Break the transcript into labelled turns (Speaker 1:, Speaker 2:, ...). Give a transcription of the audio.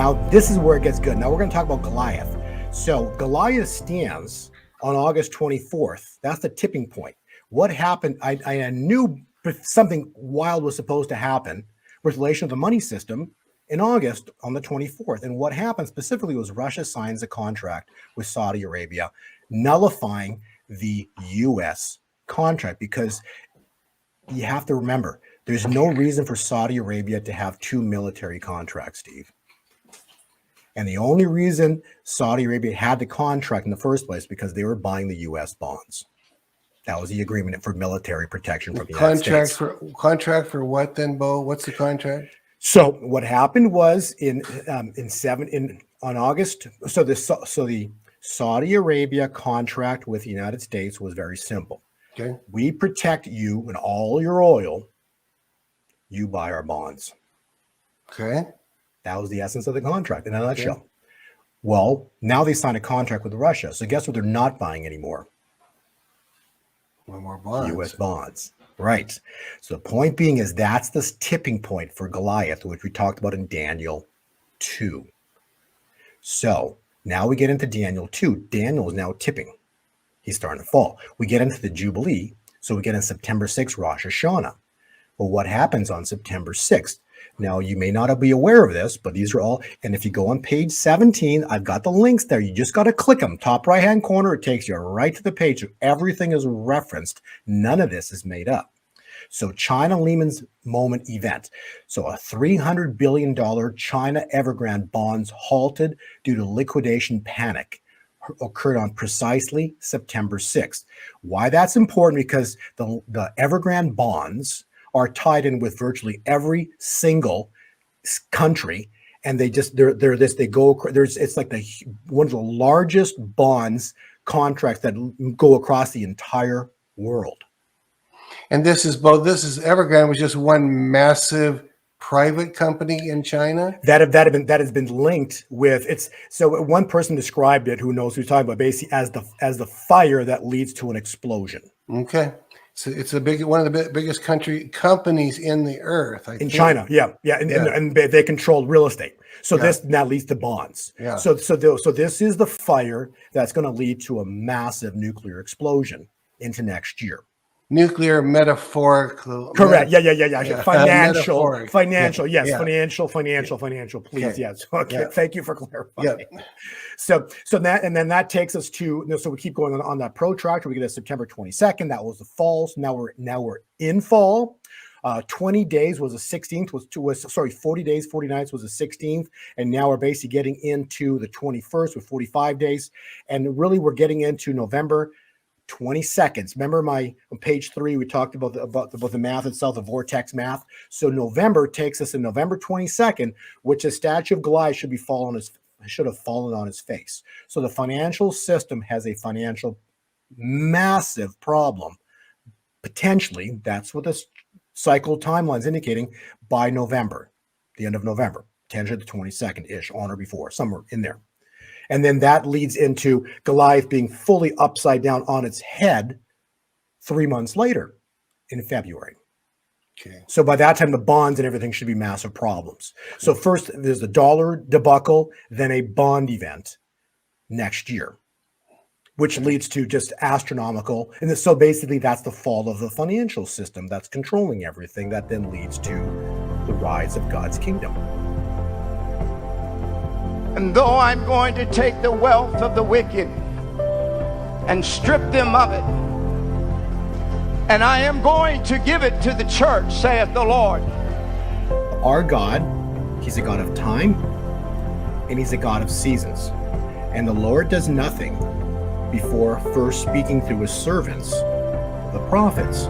Speaker 1: Now, this is where it gets good. Now, we're going to talk about Goliath. So, Goliath stands on August 24th. That's the tipping point. What happened? I knew something wild was supposed to happen with relation to the money system in August on the 24th. And what happened specifically was Russia signs a contract with Saudi Arabia, nullifying the U.S. contract, because you have to remember, there's no reason for Saudi Arabia to have two military contracts, Steve. And the only reason Saudi Arabia had the contract in the first place because they were buying the U.S. bonds. That was the agreement for military protection from the United States.
Speaker 2: Contract for what then, Bo? What's the contract?
Speaker 1: So what happened was on August. So the Saudi Arabia contract with the United States was very simple.
Speaker 2: Okay.
Speaker 1: We protect you and all your oil. You buy our bonds.
Speaker 2: Okay.
Speaker 1: That was the essence of the contract in a nutshell. Okay. Well, now they signed a contract with Russia. So guess what they're not buying anymore?
Speaker 2: One more bonds.
Speaker 1: U.S. bonds. Right. So the point being is that's the tipping point for Goliath, which we talked about in Daniel 2. So now we get into Daniel 2. Daniel is now tipping. He's starting to fall. We get into the Jubilee. So we get in September 6th, Rosh Hashanah. Well, what happens on September 6th? Now, you may not be aware of this, but these are all, and if you go on page 17, I've got the links there. You just got to click them. Top right-hand corner, it takes you right to the page. So everything is referenced. None of this is made up. So China Lehman's moment event. So a $300 billion China Evergrande bonds halted due to liquidation panic occurred on precisely September 6th. Why that's important? Because the Evergrande bonds are tied in with virtually every single country, and it's like one of the largest bonds contracts that go across the entire world.
Speaker 2: And this is Evergrande was just one massive private company in China
Speaker 1: that has been linked with it's. So one person described it, who knows who he's talking about, basically as the fire that leads to an explosion.
Speaker 2: Okay. So it's one of the biggest companies in the earth. I think.
Speaker 1: China, and they control real estate. So this now leads to bonds.
Speaker 2: Yeah.
Speaker 1: So this is the fire that's going to lead to a massive nuclear explosion into next year.
Speaker 2: Nuclear metaphorical.
Speaker 1: Correct. Yeah. Financial. Yes.
Speaker 2: Yeah.
Speaker 1: Financial. Please. Okay. Yes. Okay. Yeah. Thank you for clarifying.
Speaker 2: Yeah.
Speaker 1: So that takes us to. So we keep going on that protractor. We get to September 22nd. That was the fall. So now we're in fall. 20 days was the 16th. 40 days, 40 nights was the 16th, and now we're basically getting into the 21st with 45 days, and really we're getting into November 22nd. Remember on page 3, we talked about the math itself, the vortex math. So November takes us to November 22nd, which the statue of Goliath should have fallen on his face. So the financial system has a massive problem. Potentially, that's what this cycle timeline is indicating, by November, the end of November, potentially the 22nd-ish, on or before, somewhere in there. And then that leads into Goliath being fully upside down on its head 3 months later in February.
Speaker 2: Okay.
Speaker 1: So by that time, the bonds and everything should be massive problems. So first, there's the dollar debacle, then a bond event next year, which leads to just astronomical. And so basically, that's the fall of the financial system that's controlling everything. That then leads to the rise of God's kingdom.
Speaker 3: And though I'm going to take the wealth of the wicked and strip them of it, and I am going to give it to the church, saith the Lord.
Speaker 1: Our God, he's a God of time, and he's a God of seasons. And the Lord does nothing before first speaking through his servants, the prophets.